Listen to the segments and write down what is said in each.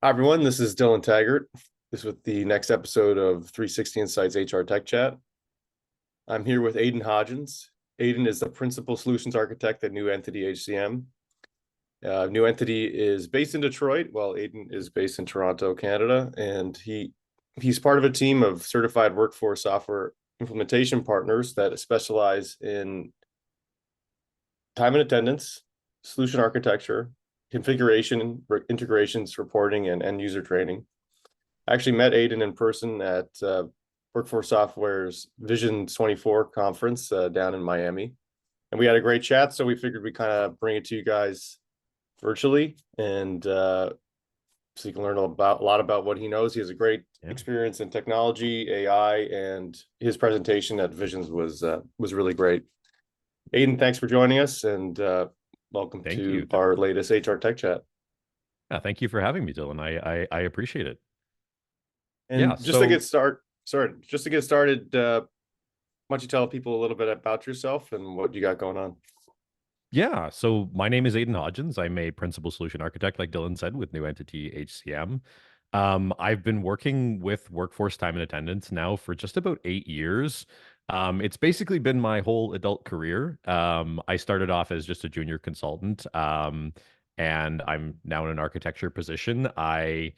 Hi, everyone. This is Dylan Taggart. This is with the next episode of 360 Insights HR Tech Chat. I'm here with Ayden Hodgins. Ayden is the Principal Solutions Architect at New Entity HCM. New Entity is based in Detroit, while Ayden is based in Toronto, Canada, and he's part of a team of certified workforce software implementation partners that specialize in time and attendance, solution architecture, configuration, integrations, reporting, and end user training. I actually met Ayden in person at Workforce Software's Vision 24 conference down in Miami. And we had a great chat. So we figured we kind of bring it to you guys virtually and so you can learn a lot about what he knows. He has a great Yeah. experience in technology, AI, and his presentation at Visions was really great. Ayden, thanks for joining us and welcome Thank to you. our latest HR Tech Chat. Thank you for having me, Dylan. I appreciate it. Yeah. And So just to get started, why don't you tell people a little bit about yourself and what you got going on? yeah. So my name is Ayden Hodgins. I'm a principal solution architect, like Dylan said, with New Entity HCM. I've been working with workforce time and attendance now for just about 8 years. It's basically been my whole adult career. I started off as just a junior consultant, and I'm now in an architecture position. I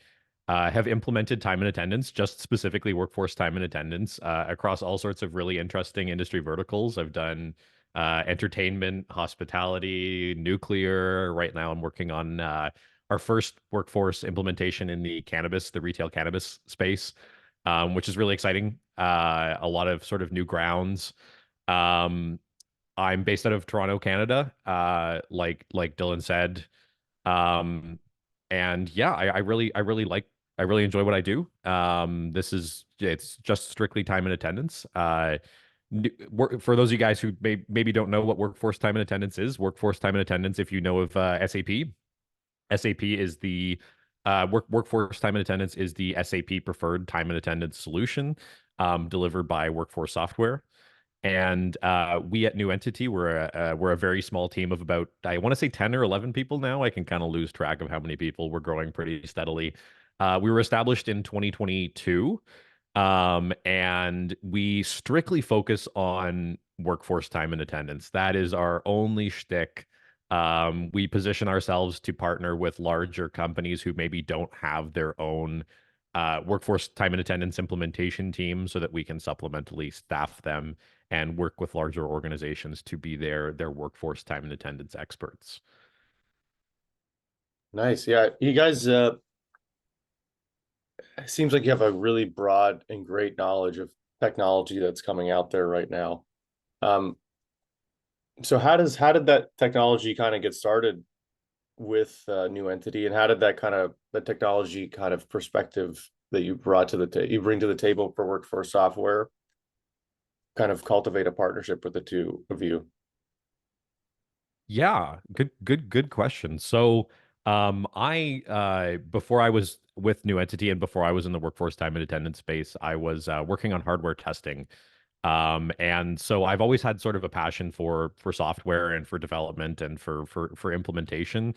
have implemented time and attendance, just specifically workforce time and attendance, across all sorts of really interesting industry verticals. I've done entertainment, hospitality, nuclear. Right now, I'm working on our first workforce implementation in the retail cannabis space, which is really exciting. A lot of sort of new grounds. Um, I'm based out of Toronto, Canada. Like Dylan said, um, and yeah, I really enjoy what I do. It's just strictly time and attendance. For those of you guys who maybe don't know what workforce time and attendance is, workforce time and attendance, if you know of SAP, SAP is the workforce time and attendance is the SAP preferred time and attendance solution delivered by Workforce Software. And we at New Entity, we're a very small team of about, I want to say 10 or 11 people now. I can kind of lose track of how many people. We're growing pretty steadily. We were established in 2022, and we strictly focus on workforce time and attendance. That is our only shtick. We position ourselves to partner with larger companies who maybe don't have their own workforce time and attendance implementation team so that we can supplementally staff them and work with larger organizations to be their workforce time and attendance experts. Nice. Yeah, you guys it seems like you have a really broad and great knowledge of technology that's coming out there right now. Um, so how did that technology kind of get started with New Entity, and how did the technology kind of perspective that you brought to you bring to the table for workforce software kind of cultivate a partnership with the two of you? Yeah, good question. So, I before I was with New Entity and before I was in the workforce time and attendance space, I was working on hardware testing. And so I've always had sort of a passion for software and for development and for implementation.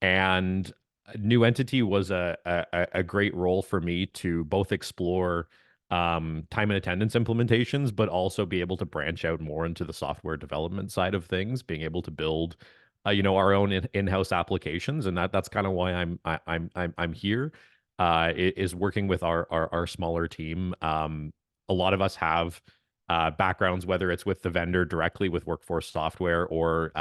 And New Entity was a great role for me to both explore time and attendance implementations, but also be able to branch out more into the software development side of things, being able to build, our own in-house applications, and that's kind of why I'm here. Is working with our smaller team. A lot of us have backgrounds, whether it's with the vendor directly with workforce software or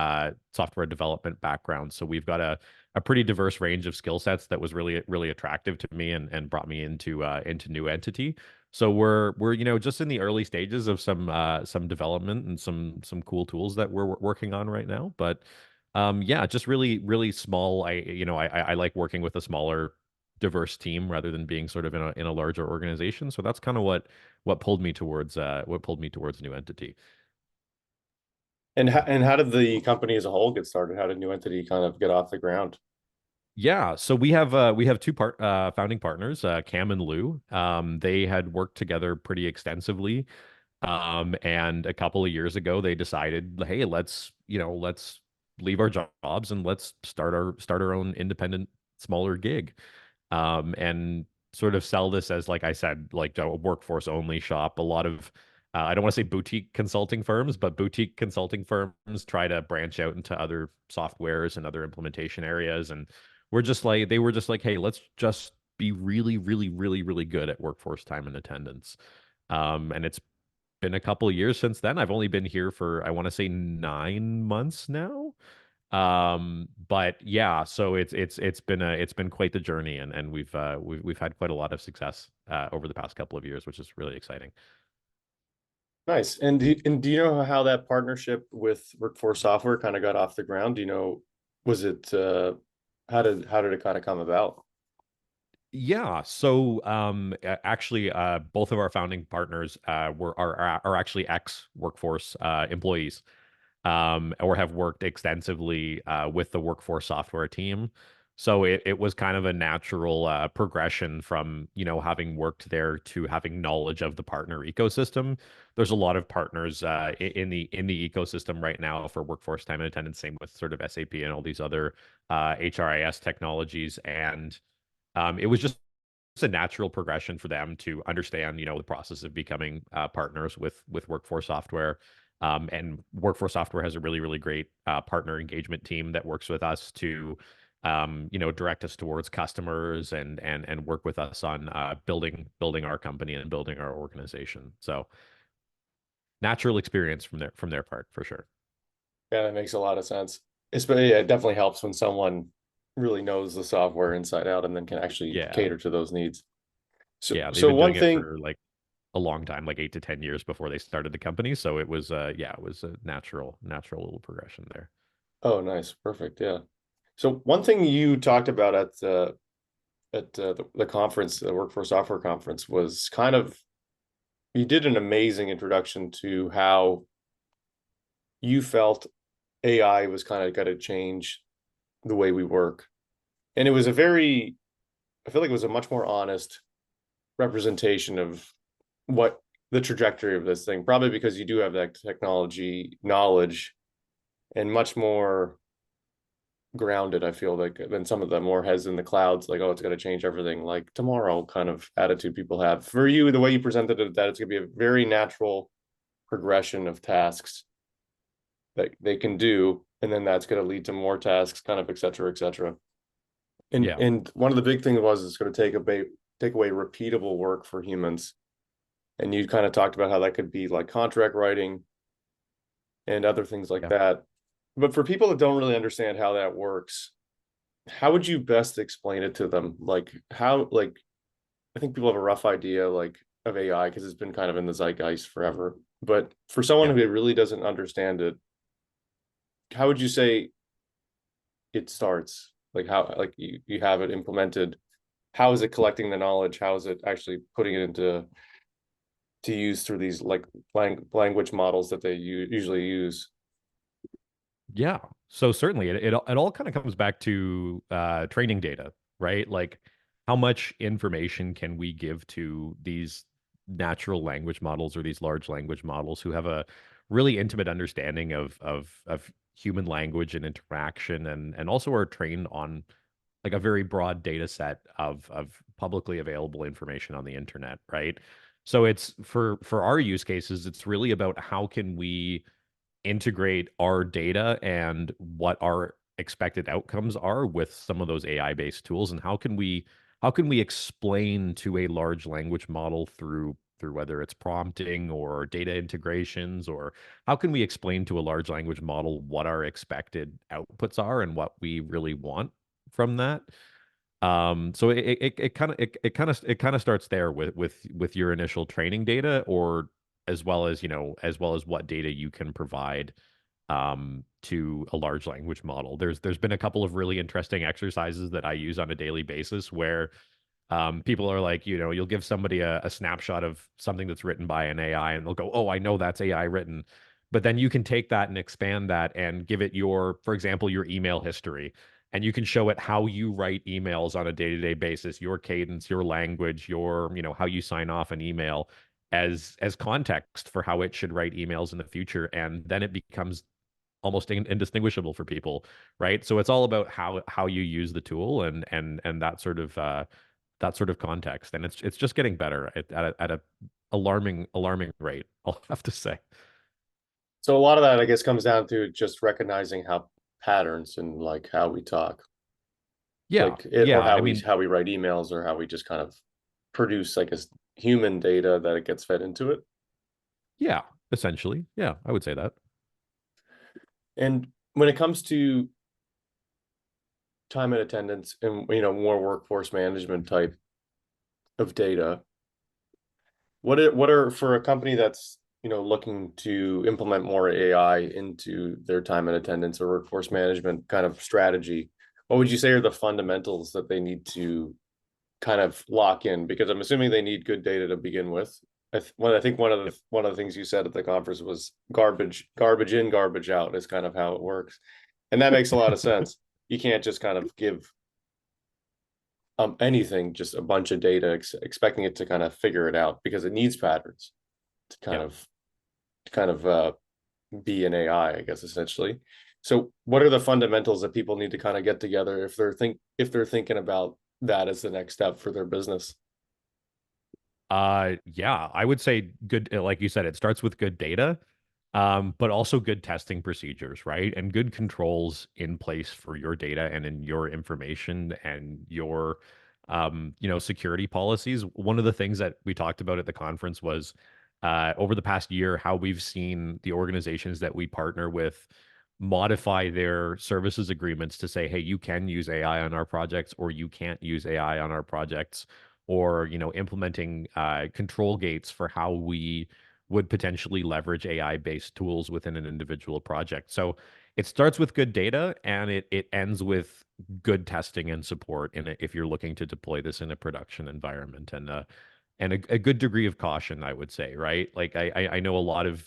software development backgrounds. So we've got a pretty diverse range of skill sets that was really attractive to me and brought me into New Entity. So we're just in the early stages of some development and some cool tools that we're working on right now. But yeah, just really small. I like working with a smaller diverse team rather than being sort of in a larger organization. So that's kind of what pulled me towards New Entity. And how did the company as a whole get started? How did New Entity kind of get off the ground? Yeah, so we have two founding partners, Cam and Lou. They had worked together pretty extensively. And a couple of years ago they decided, hey, let's leave our jobs and let's start our own independent smaller gig. and sort of sell this as, like I said, like a workforce only shop. A lot of I don't want to say boutique consulting firms, but boutique consulting firms try to branch out into other softwares and other implementation areas. And they were just like, hey, let's just be really, really, really, really good at workforce time and attendance. And it's been a couple of years since then. I've only been here for, I want to say, 9 months now. But yeah, so it's been quite the journey, and we've had quite a lot of success over the past couple of years, which is really exciting. Nice. And do you know how that partnership with Workforce Software kind of got off the ground? Do you know, was it how did it kind of come about? Yeah, so actually, both of our founding partners are actually ex workforce employees, or have worked extensively with the workforce software team. So it was kind of a natural progression from, having worked there to having knowledge of the partner ecosystem. There's a lot of partners in the ecosystem right now for workforce time and attendance, same with sort of SAP and all these other HRIS technologies. And it was just a natural progression for them to understand, the process of becoming partners with Workforce Software. And Workforce Software has a really, really great partner engagement team that works with us to, direct us towards customers and work with us on building our company and building our organization. So natural experience from their part for sure. Yeah, that makes a lot of sense. Yeah, it definitely helps when someone really knows the software inside out and then can actually Yeah, cater to those needs. So, yeah, they've so been one doing it thing, for like a long time, like 8 to 10 years before they started the company. So it was, yeah, it was a natural little progression there. oh, nice, perfect, yeah. So one thing you talked about at the conference, the Workforce Software conference, was kind of you did an amazing introduction to how you felt AI was kind of going to change the way we work. And it was I feel like it was a much more honest representation of what the trajectory of this thing, probably because you do have that technology knowledge and much more grounded, I feel like, than some of the more heads in the clouds, like, oh, it's going to change everything like tomorrow kind of attitude people have. For you, the way you presented it, that it's going to be a very natural progression of tasks that they can do. And then that's going to lead to more tasks, kind of, et cetera, et cetera. And Yeah. and one of the big things was it's going to take away repeatable work for humans. And you kind of talked about how that could be like contract writing and other things like Yeah. that. But for people that don't really understand how that works, how would you best explain it to them? Like how, like, I think people have a rough idea like of AI because it's been kind of in the zeitgeist forever. But for someone Yeah. who really doesn't understand it, how would you say it starts? Like how, like you have it implemented. How is it collecting the knowledge? How is it actually putting it into to use through these like language models that they usually use? Yeah. So certainly it all kind of comes back to training data, right? Like how much information can we give to these natural language models or these large language models who have a really intimate understanding of human language and interaction, and also are trained on like a very broad data set of publicly available information on the internet, right? So it's for our use cases, it's really about how can we integrate our data and what our expected outcomes are with some of those AI based tools, and how can we explain to a large language model through whether it's prompting or data integrations, or how can we explain to a large language model what our expected outputs are and what we really want from that. So it kind of starts there with your initial training data, or as well as what data you can provide to a large language model. There's been a couple of really interesting exercises that I use on a daily basis where people are like, you'll give somebody a snapshot of something that's written by an AI, and they'll go, "Oh, I know that's AI written." But then you can take that and expand that and give it for example, your email history, and you can show it how you write emails on a day-to-day basis, your cadence, your language, how you sign off an email as context for how it should write emails in the future, and then it becomes almost indistinguishable for people, right? So it's all about how you use the tool and that sort of context, and it's just getting better at a alarming rate, I'll have to say. So a lot of that, I guess, comes down to just recognizing how patterns and like how we talk, Yeah, like it, yeah. or I mean, how we write emails, or how we just kind of produce like a human data that it gets fed into it. yeah, essentially, yeah, I would say that. And when it comes to time and attendance and more workforce management type of data, what are for a company that's looking to implement more AI into their time and attendance or workforce management kind of strategy, what would you say are the fundamentals that they need to kind of lock in? Because I'm assuming they need good data to begin with. I think Yep. one of the things you said at the conference was garbage in, garbage out is kind of how it works, and that makes a lot of sense. You can't just kind of give anything just a bunch of data expecting it to kind of figure it out, because it needs patterns to Yeah. kind of be an AI, I guess, essentially. So what are the fundamentals that people need to kind of get together if they're thinking about that as the next step for their business? Yeah, I would say good, like you said, it starts with good data, but also good testing procedures, right? And good controls in place for your data and in your information and your, security policies. One of the things that we talked about at the conference was, over the past year, how we've seen the organizations that we partner with modify their services agreements to say, hey, you can use AI on our projects, or you can't use AI on our projects, or implementing control gates for how we would potentially leverage AI based tools within an individual project. So it starts with good data and it ends with good testing and support in it if you're looking to deploy this in a production environment, and a good degree of caution, I would say, right? Like I know a lot of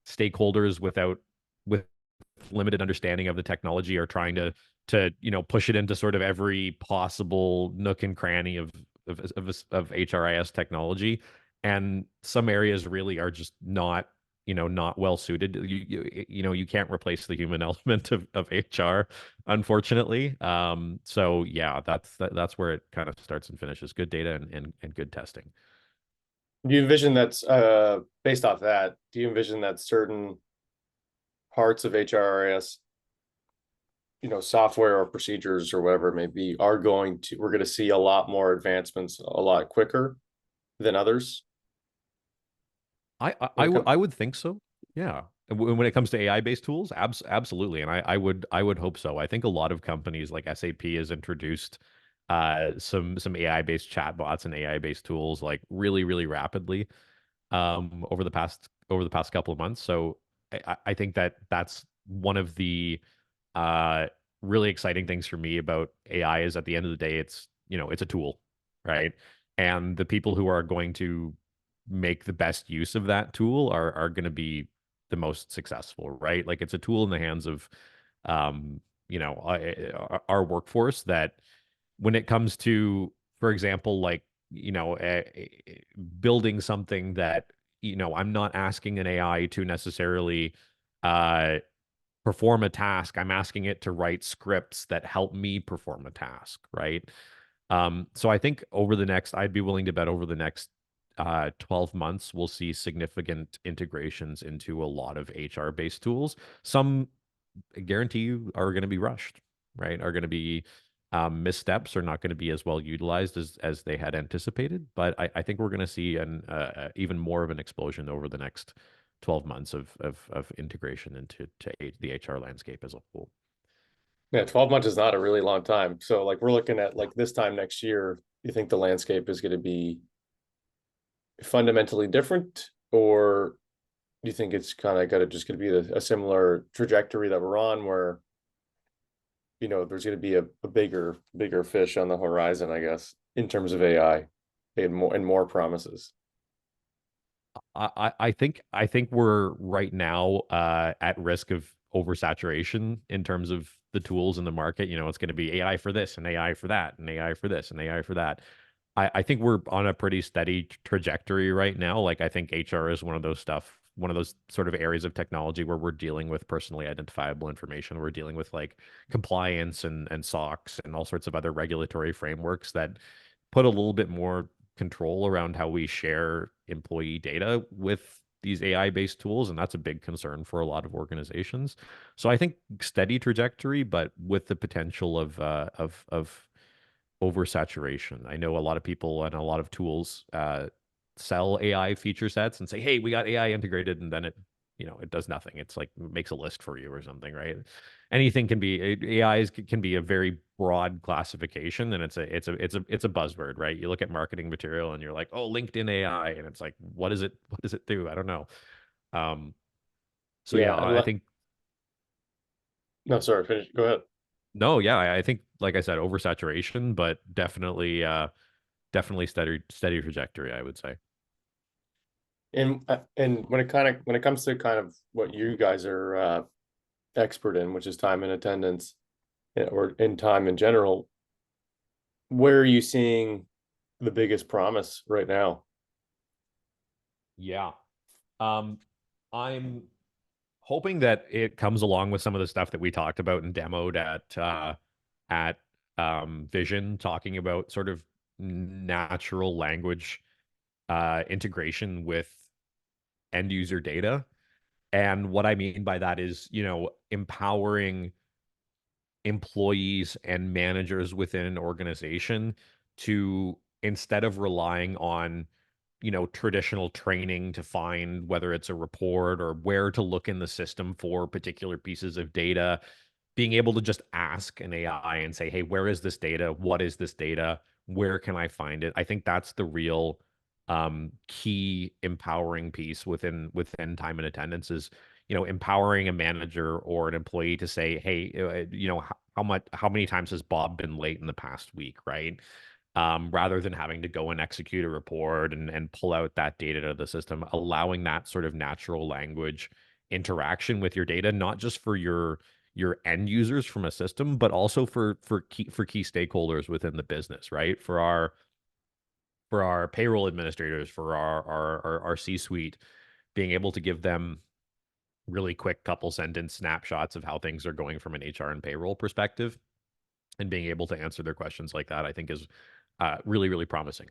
stakeholders with limited understanding of the technology are trying to push it into sort of every possible nook and cranny of HRIS technology, and some areas really are just not well suited. You can't replace the human element of HR, unfortunately. So yeah, that's where it kind of starts and finishes. Good data and good testing. Do you envision that's based off that? Do you envision that certain parts of HRIS, software or procedures or whatever it may be, we're going to see a lot more advancements a lot quicker than others when it comes? I would think so. Yeah. When it comes to AI based tools, absolutely, and I would hope so. I think a lot of companies like SAP has introduced some AI based chatbots and AI based tools like really rapidly over the past couple of months. So I think that that's one of the uh, really exciting things for me about AI is at the end of the day, it's a tool, right? And the people who are going to make the best use of that tool are going to be the most successful, right? Like it's a tool in the hands of, our workforce that when it comes to, for example, like, building something that, I'm not asking an AI to necessarily, uh, perform a task. I'm asking it to write scripts that help me perform a task, right? So I think I'd be willing to bet over the next 12 months, we'll see significant integrations into a lot of HR based tools. Some, I guarantee you, are going to be rushed, right? Are going to be missteps, are not going to be as well utilized as they had anticipated. But I think we're going to see an even more of an explosion over the next 12 months of integration into the HR landscape as a whole. Yeah, 12 months is not a really long time. So like we're looking at like this time next year, you think the landscape is going to be fundamentally different, or do you think it's kind of just going to be a similar trajectory that we're on, where there's going to be a bigger fish on the horizon, I guess, in terms of AI and more promises? I think we're right now at risk of oversaturation in terms of the tools in the market. It's going to be AI for this and AI for that and AI for this and AI for that. I think we're on a pretty steady trajectory right now. Like I think HR is one of those stuff those sort of areas of technology where we're dealing with personally identifiable information. We're dealing with like compliance and SOX and all sorts of other regulatory frameworks that put a little bit more control around how we share employee data with these AI based tools, and that's a big concern for a lot of organizations. So I think steady trajectory, but with the potential of oversaturation. I know a lot of people and a lot of tools sell AI feature sets and say, "Hey, we got AI integrated," and then it does nothing. It's like makes a list for you or something, right? Anything can be AI can be a very broad classification, and it's a buzzword, right? You look at marketing material and you're like, "Oh, LinkedIn AI," and it's like, what is it? What does it do? I don't know. Um, so yeah, Yeah, I think no, sorry, finish. Go ahead. no, yeah, I think like I said, oversaturation, but definitely steady trajectory, I would say. And when it comes to kind of what you guys are expert in, which is time and attendance, or in time in general, where are you seeing the biggest promise right now? Yeah. Um, I'm hoping that it comes along with some of the stuff that we talked about and demoed at Vision, talking about sort of natural language integration with end user data. And what I mean by that is, empowering employees and managers within an organization to, instead of relying on traditional training to find whether it's a report or where to look in the system for particular pieces of data, being able to just ask an AI and say, "Hey, where is this data? What is this data? Where can I find it?" I think that's the real key empowering piece within time and attendance is, empowering a manager or an employee to say, "Hey, how many times has Bob been late in the past week?" Right? Rather than having to go and execute a report and pull out that data to the system, allowing that sort of natural language interaction with your data, not just for your end users from a system, but also for key stakeholders within the business, right? For our payroll administrators, for our C-suite, being able to give them really quick couple sentence snapshots of how things are going from an HR and payroll perspective, and being able to answer their questions like that, I think is really, really promising.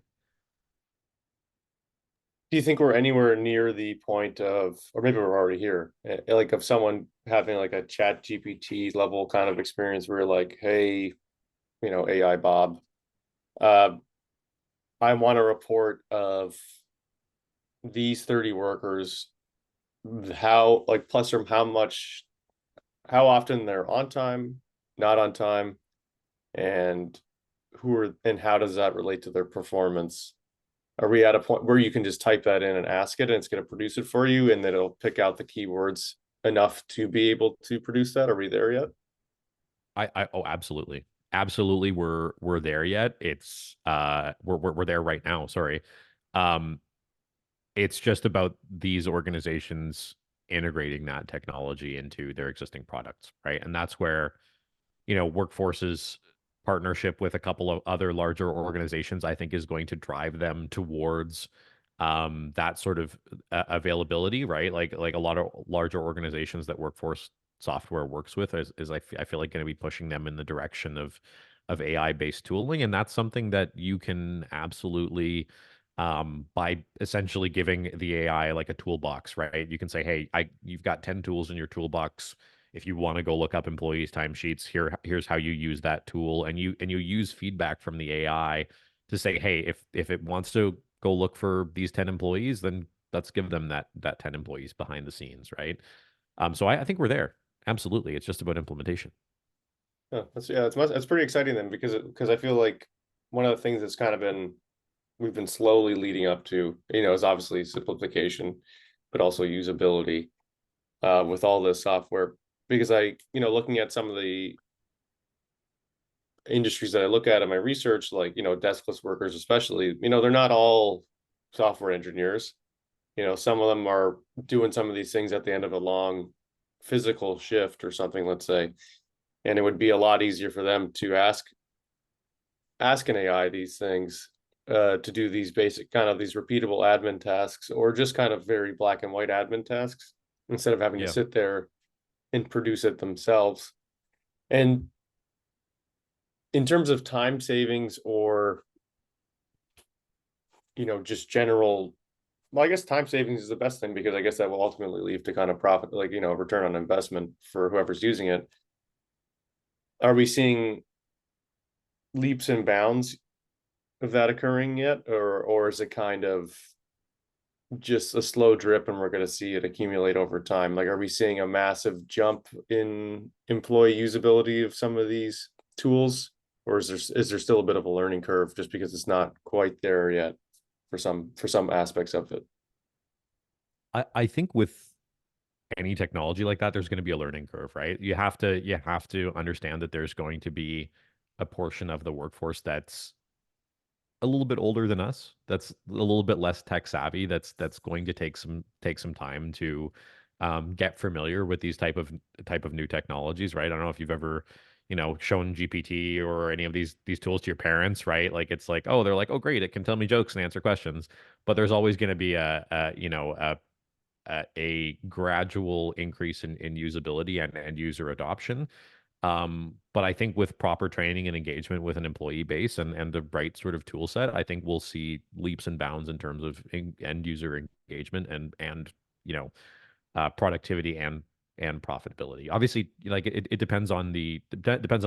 Do you think we're anywhere near the point of, or maybe we're already here, like of someone having like a chat GPT level kind of experience where you're like, hey, AI Bob, uh, I want a report of these 30 workers, how like plus or how much, how often they're on time, not on time, and and how does that relate to their performance? Are we at a point where you can just type that in and ask it and it's going to produce it for you and then it'll pick out the keywords enough to be able to produce that? Are we there yet? Oh, absolutely. Absolutely, we're there yet. It's we're there right now, sorry. Um, it's just about these organizations integrating that technology into their existing products, right? And that's where, Workforce's partnership with a couple of other larger organizations, I think, is going to drive them towards that sort of availability, right? Like a lot of larger organizations that Workforce software works with I feel like going to be pushing them in the direction of AI based tooling, and that's something that you can absolutely by essentially giving the AI like a toolbox, right? You can say, "Hey, you've got 10 tools in your toolbox. If you want to go look up employees' timesheets, here's how you use that tool," and you use feedback from the AI to say, "Hey, if it wants to go look for these 10 employees, then let's give them that 10 employees behind the scenes," right? So I think we're there. Absolutely. It's just about implementation. It's pretty exciting then because I feel like one of the things that's kind of been we've been slowly leading up to, is obviously simplification, but also usability with all this software. Because looking at some of the industries that I look at in my research, like, deskless workers, especially, they're not all software engineers. Some of them are doing some of these things at the end of a long physical shift or something, let's say, and it would be a lot easier for them to ask an AI these things to do these basic kind of these repeatable admin tasks, or just kind of very black and white admin tasks, instead of having to Yeah. sit there and produce it themselves. And in terms of time savings, or just general, well, I guess time savings is the best thing, because I guess that will ultimately lead to kind of profit, like return on investment for whoever's using it. Are we seeing leaps and bounds of that occurring yet, or is it kind of just a slow drip and we're going to see it accumulate over time? Like, are we seeing a massive jump in employee usability of some of these tools, or is there still a bit of a learning curve just because it's not quite there yet for some aspects of it? I think with any technology like that, there's going to be a learning curve, right? You have to understand that there's going to be a portion of the workforce that's a little bit older than us, that's a little bit less tech savvy, that's going to take some time to get familiar with these type of new technologies, right? I don't know if you've ever, shown GPT or any of these tools to your parents, right? Like it's like, oh, they're like, oh, great, it can tell me jokes and answer questions, but there's always going to be a gradual increase in usability and user adoption. But I think with proper training and engagement with an employee base and the right sort of tool set, I think we'll see leaps and bounds in terms of end user engagement and productivity and profitability. Obviously, like it depends on the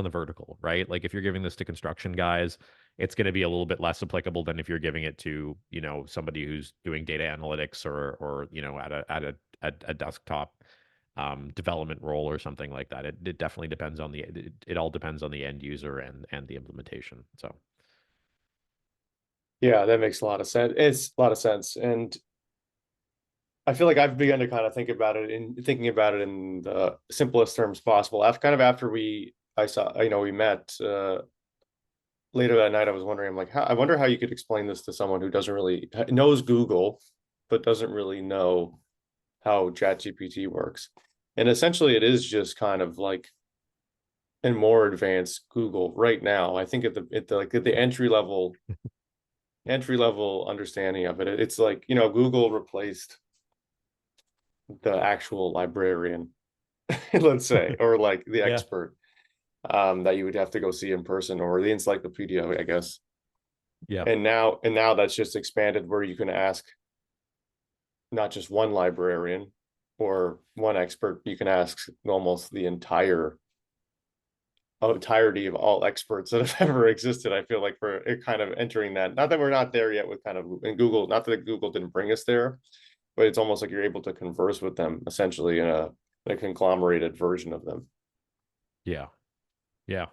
vertical, right? Like if you're giving this to construction guys, it's going to be a little bit less applicable than if you're giving it to somebody who's doing data analytics or at a desktop development role or something like that. It definitely depends on it all depends on the end user and the implementation. So Yeah, that makes a lot of sense. It's a lot of sense. And I feel like I've begun to kind of thinking about it in the simplest terms possible. After I saw, we met later that night. I was wondering, I'm like, I wonder how you could explain this to someone who doesn't really knows Google, but doesn't really know how ChatGPT works. And essentially, it is just kind of like a more advanced Google right now. I think at the entry level understanding of it, it's like Google replaced the actual librarian, let's say, or like the yeah, expert that you would have to go see in person, or the encyclopedia, I guess. yeah, And now that's just expanded, where you can ask not just one librarian or one expert, you can ask almost the entirety of all experts that have ever existed. I feel like for it kind of entering that, not that we're not there yet with kind of in Google, not that Google didn't bring us there, but it's almost like you're able to converse with them essentially in a conglomerated version of them. yeah, yeah.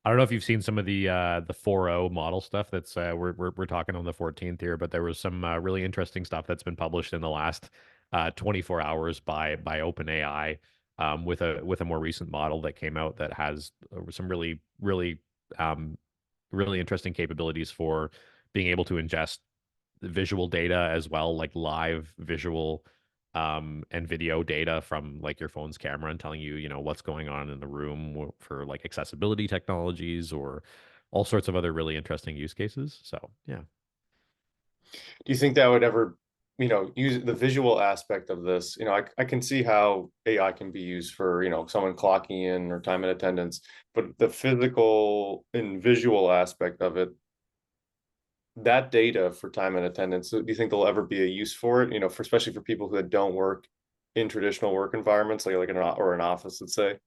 I don't know if you've seen some of the 4.0 model stuff that's we're talking on the 14th here, but there was some really interesting stuff that's been published in the last 24 hours by OpenAI, with a more recent model that came out that has some um, really interesting capabilities for being able to ingest visual data as well, like live visual and video data from like your phone's camera and telling you, what's going on in the room for like accessibility technologies or all sorts of other really interesting use cases. So, yeah. Do you think that would ever, use the visual aspect of this? I can see how AI can be used for, someone clocking in or time and attendance, but the physical and visual aspect of it, that data for time and attendance, do you think there'll ever be a use for it? Especially for people who don't work in traditional work environments, like an office, let's say.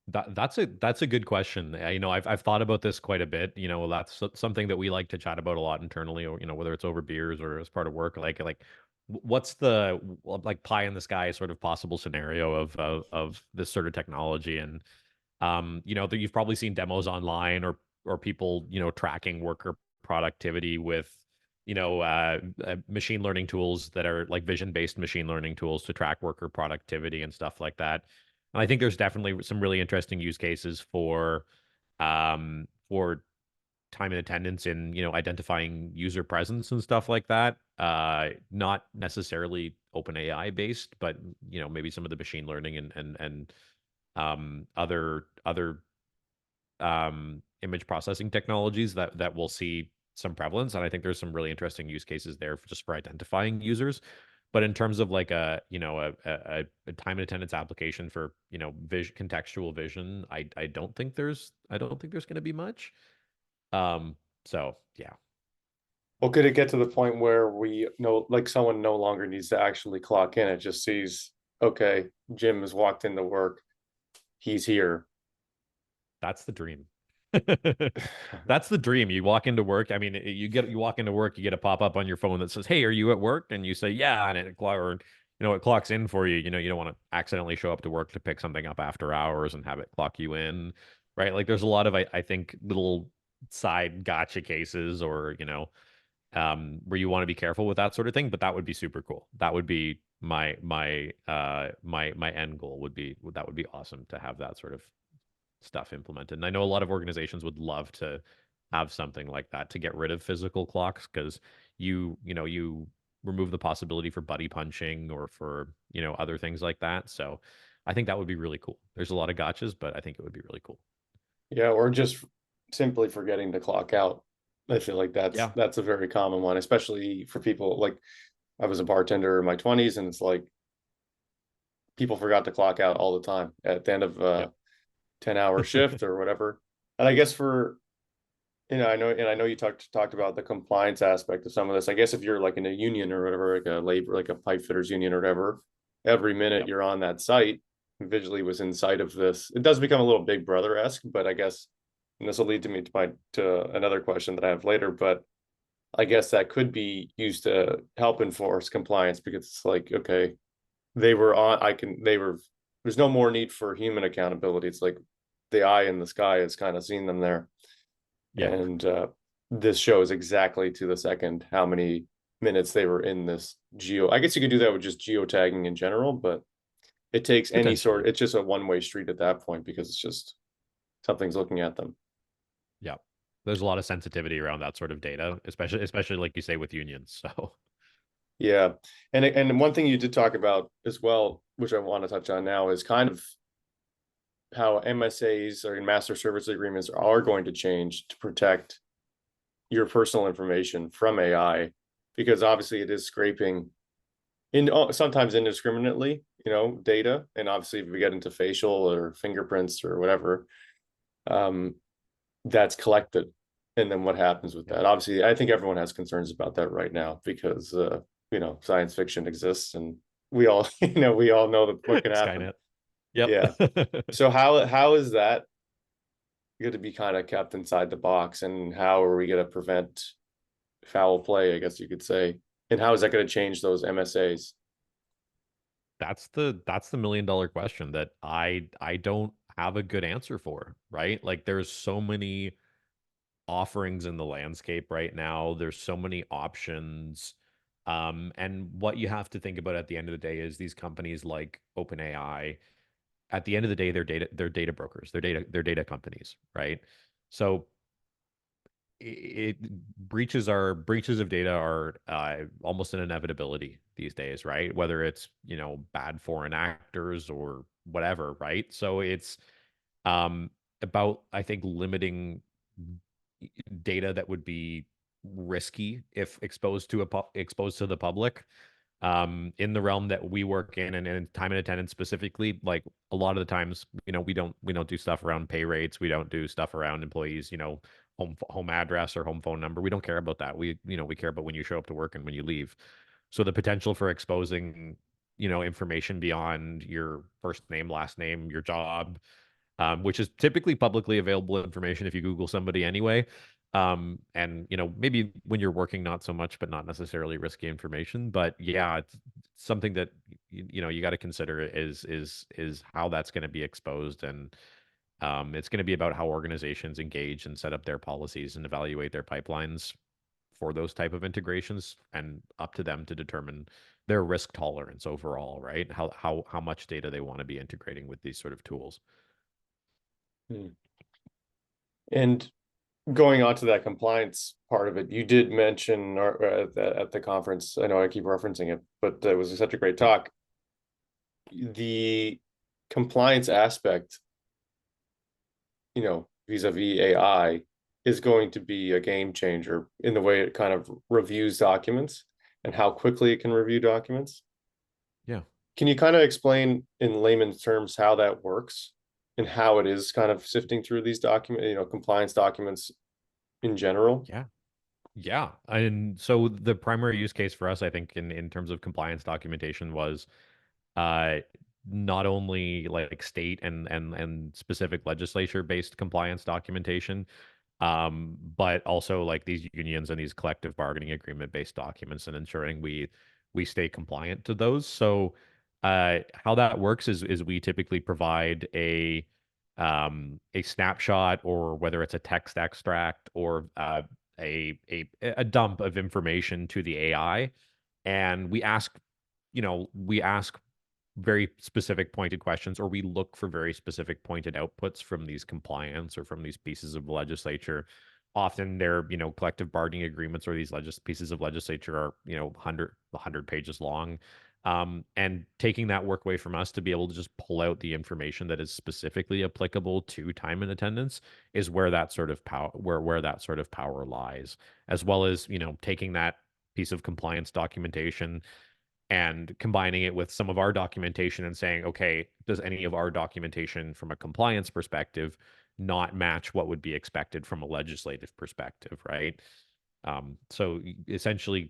That's a good question. I've thought about this quite a bit. That's something that we like to chat about a lot internally, or whether it's over beers or as part of work. Like, what's the like pie in the sky sort of possible scenario of this sort of technology? And you've probably seen demos online or people tracking worker productivity with machine learning tools that are like vision based machine learning tools to track worker productivity and stuff like that. And I think there's definitely some really interesting use cases for time and attendance in identifying user presence and stuff like that. Not necessarily OpenAI based, but maybe some of the machine learning and other image processing technologies that will see some prevalence, and I think there's some really interesting use cases there for just for identifying users. But in terms of like a a time and attendance application for contextual vision, I don't think there's going to be much. So yeah, Well, could it get to the point where we know, like someone no longer needs to actually clock in? It just sees, okay, Jim has walked into work, he's here. that's the dream. That's the dream. You walk into work. I mean, you walk into work, you get a pop up on your phone that says, "Hey, are you at work?" And you say, "Yeah," and it clocks in for you. You don't want to accidentally show up to work to pick something up after hours and have it clock you in, right? Like, there's a lot of I think little side gotcha cases, or where you want to be careful with that sort of thing. But that would be super cool. That would be my end goal. That would be awesome to have that sort of stuff implemented. And I know a lot of organizations would love to have something like that to get rid of physical clocks, because you remove the possibility for buddy punching or for other things like that. So I think that would be really cool. There's a lot of gotchas, but I think it would be really cool. Yeah, or just simply forgetting to clock out. I feel like Yeah. that's a very common one, especially for people like I was a bartender in my 20s, and it's like people forgot to clock out all the time at the end of a Yep. 10-hour shift or whatever. And I guess for I know you talked about the compliance aspect of some of this. I guess if you're like in a union or whatever, like a labor, like a pipe fitters union or whatever, every minute Yep. you're on that site, visually was inside of this. It does become a little Big Brother-esque, but I guess, and this will lead to me to another question that I have later, but I guess that could be used to help enforce compliance, because it's like, okay, they were on, there's no more need for human accountability. It's like the eye in the sky has kind of seen them there. Yep. And this shows exactly to the second how many minutes they were in this geo. I guess you could do that with just geotagging in general, but it takes any Potentially. sort, it's just a one-way street at that point, because it's just something's looking at them. Yep. There's a lot of sensitivity around that sort of data, especially like you say with unions. So Yeah. And one thing you did talk about as well, which I want to touch on now, is kind of how MSAs or master service agreements are going to change to protect your personal information from AI, because obviously it is scraping in sometimes indiscriminately, data. And obviously if we get into facial or fingerprints or whatever, um, that's collected. And then what happens with yep. that? Obviously, I think everyone has concerns about that right now, because science fiction exists, and we all we all know that what can happen. Skynet. Yep. Yeah. So how is that going to be kind of kept inside the box, and how are we going to prevent foul play, I guess you could say, and how is that going to change those MSAs? That's the $1 million question that I don't have a good answer for, right? Like, there's so many offerings in the landscape right now. There's so many options. And what you have to think about at the end of the day is these companies like OpenAI, at the end of the day, they're data brokers, they're data companies, right? So it breaches of data are almost an inevitability these days, right? Whether it's bad foreign actors or whatever, right? So it's about, I think, limiting data that would be risky if exposed to the public. In the realm that we work in, and in time and attendance specifically, like, a lot of the times, we don't do stuff around pay rates, we don't do stuff around employees, home address or home phone number. We don't care about that. We care about when you show up to work and when you leave. So the potential for exposing information beyond your first name, last name, your job, which is typically publicly available information if you Google somebody anyway. And maybe when you're working, not so much, but not necessarily risky information. But yeah, it's something that you got to consider is how that's going to be exposed. And it's going to be about how organizations engage and set up their policies and evaluate their pipelines for those type of integrations, and up to them to determine their risk tolerance overall, right? How much data they want to be integrating with these sort of tools. Hmm. And going on to that compliance part of it, you did mention at the conference, I know I keep referencing it, but it was such a great Yep. talk. The compliance aspect, vis-a-vis AI is going to be a game changer in the way it kind of reviews documents and how quickly it can review documents. Yeah. Can you kind of explain in layman's terms how that works and how it is kind of sifting through these compliance documents in general? Yeah. Yeah. And so the primary use case for us, I think, in terms of compliance documentation was uh not only like state and specific legislature based compliance documentation, but also like these unions and these collective bargaining agreement based documents and ensuring we stay compliant to those. So how that works is we typically provide a snapshot, or whether it's a text extract or a dump of information to the AI, and we ask very specific pointed questions, or we look for very specific pointed outputs from these compliance or from these pieces of legislature. Often they're, collective bargaining agreements, or these pieces of legislature are, 100 pages long. And taking that work away from us to be able to just pull out the information that is specifically applicable to time and attendance is where that sort of power where that sort of power lies, as well as, taking that piece of compliance documentation and combining it with some of our documentation and saying, okay, does any of our documentation from a compliance perspective not match what would be expected from a legislative perspective, right? So essentially,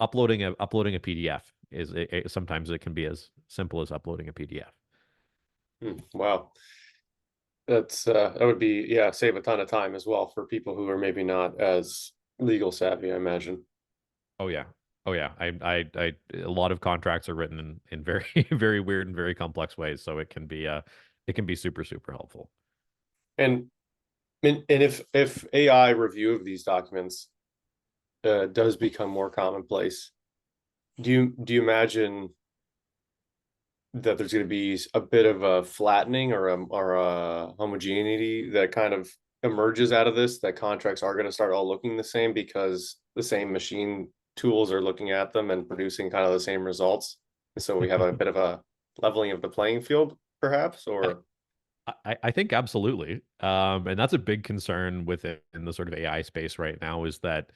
uploading a PDF sometimes it can be as simple as uploading a PDF. Wow. That would be, yeah, save a ton of time as well for people who are maybe not as legal savvy, I imagine. Oh yeah. Oh yeah. A lot of contracts are written in very, very weird and very complex ways. So it can be super, super helpful. And if AI review of these documents does become more commonplace, do you imagine that there's going to be a bit of a flattening or a homogeneity that kind of emerges out of this, that contracts are going to start all looking the same because the same machine tools are looking at them and producing kind of the same results, and so we have a bit of a leveling of the playing field perhaps? Or I think absolutely. And that's a big concern with it in the sort of AI space right now, is that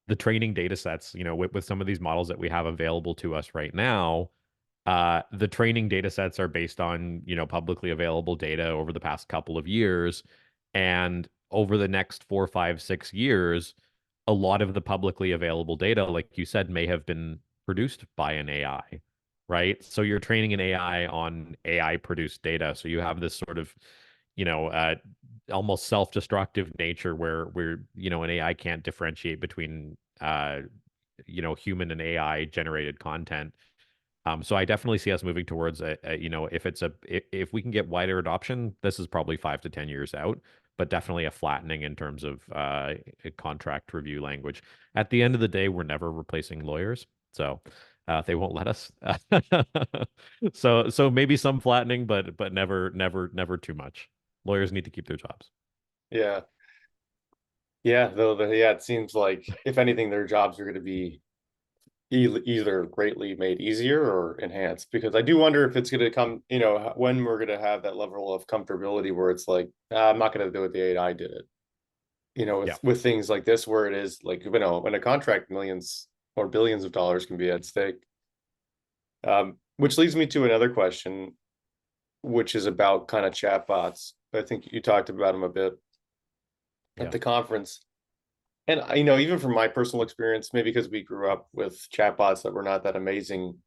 the training data sets, with some of these models that we have available to us right now, the training data sets are based on, publicly available data over the past couple of years. And over the next 4, 5, 6 years, a lot of the publicly available data, like you said, may have been produced by an AI, right? So you're training an AI on AI produced data. So you have this sort of, you know, uh, almost self-destructive nature where an AI can't differentiate between human and AI generated content. So I definitely see us moving towards if we can get wider adoption, this is probably 5 to 10 years out, but definitely a flattening in terms of a contract review language. At the end of the day, we're never replacing lawyers, so they won't let us. So maybe some flattening, but never too much. Lawyers need to keep their jobs. yeah, yeah, though yeah, it seems like if anything their jobs are going to be either greatly made easier or enhanced, because I do wonder if it's going to come, when we're going to have that level of comfortability where it's like, I'm not going to do it, the AI did it. Yeah. With things like this, where it is like, when a contract millions or billions of dollars can be at stake. Which leads me to another question, which is about kind of chatbots. I think you talked about them a bit at Yeah. the conference. And even from my personal experience, maybe because we grew up with chatbots that were not that amazing,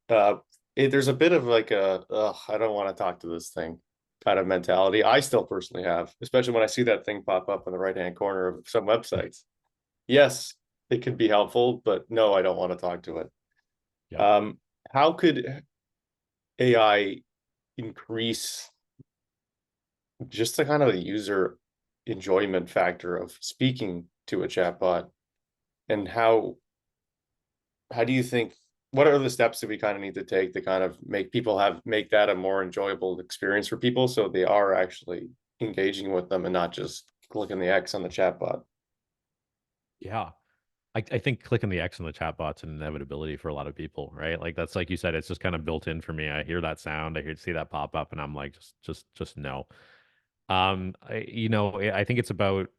uh, there's a bit of like I don't want to talk to this thing kind of mentality. I still personally have, especially when I see that thing pop up in the right hand corner of some websites. Yes, it could be helpful, but no, I don't want to talk to it. Yeah. Um, how could AI increase just the kind of the user enjoyment factor of speaking to a chatbot? And how do you think, what are the steps that we kind of need to take to kind of make that a more enjoyable experience for people, so they are actually engaging with them and not just clicking the X on the chatbot? Yeah. I think clicking the X in the chat bot's an inevitability for a lot of people, right? Like that's like you said, it's just kind of built in for me. I hear that sound, see that pop up, and I'm like, just no. I think it's about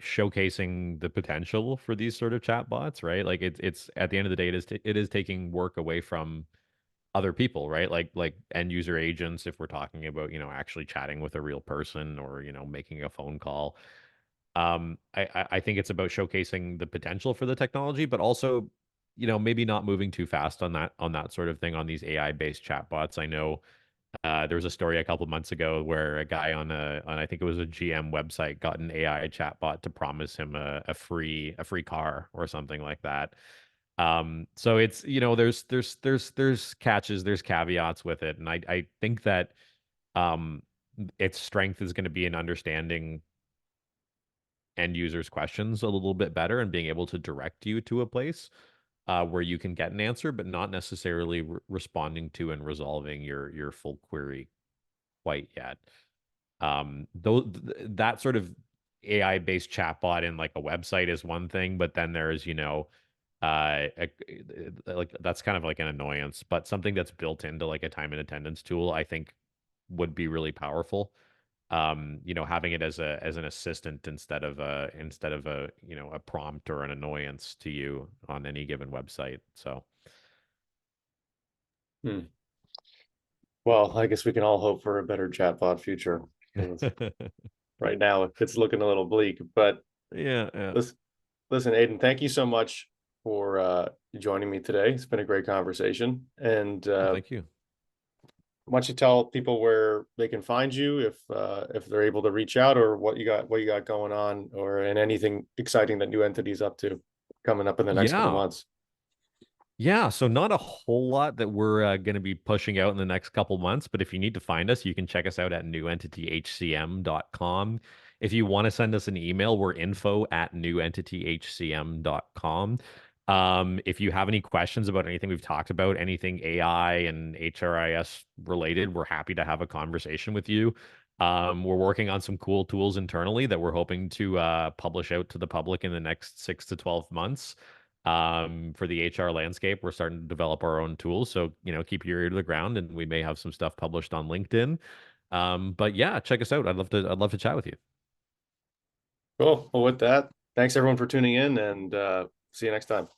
showcasing the potential for these sort of chatbots, right? Like it's at the end of the day, it is taking work away from other people, right? Like end user agents, if we're talking about, actually chatting with a real person or, making a phone call. I think it's about showcasing the potential for the technology, but also, maybe not moving too fast on that sort of thing on these AI based chatbots. I know there was a story a couple months ago where a guy on I think it was a GM website got an AI chatbot to promise him a free car or something like that. So it's, there's catches, there's caveats with it, and I think that um its strength is going to be in understanding end users' questions a little bit better and being able to direct you to a place where you can get an answer, but not necessarily responding to and resolving your full query quite yet. That sort of AI based chatbot in like a website is one thing, but then there's, like that's kind of like an annoyance, but something that's built into like a time and attendance tool, I think would be really powerful. Having it as an assistant instead of a a prompt or an annoyance to you on any given website. So Hmm. Well, I guess we can all hope for a better chatbot future. 'Cause right now, it's looking a little bleak. But yeah, yeah. listen, listen, Ayden, thank you so much for joining me today. It's been a great conversation. And Oh, thank you. why don't you tell people where they can find you if they're able to reach out, or what you got going on, or and anything exciting that New Entity's up to coming up in the next couple Yeah. months. Yeah, so not a whole lot that we're going to be pushing out in the next couple months, but if you need to find us, you can check us out at newentityhcm.com. If you want to send us an email, we're info@newentityhcm.com. If you have any questions about anything we've talked about, anything AI and HRIS related, we're happy to have a conversation with you. We're working on some cool tools internally that we're hoping to publish out to the public in the next 6 to 12 months for the HR landscape. We're starting to develop our own tools. So, keep your ear to the ground and we may have some stuff published on LinkedIn. But yeah, check us out. I'd love to chat with you. Cool. Well, with that, thanks everyone for tuning in, and see you next time.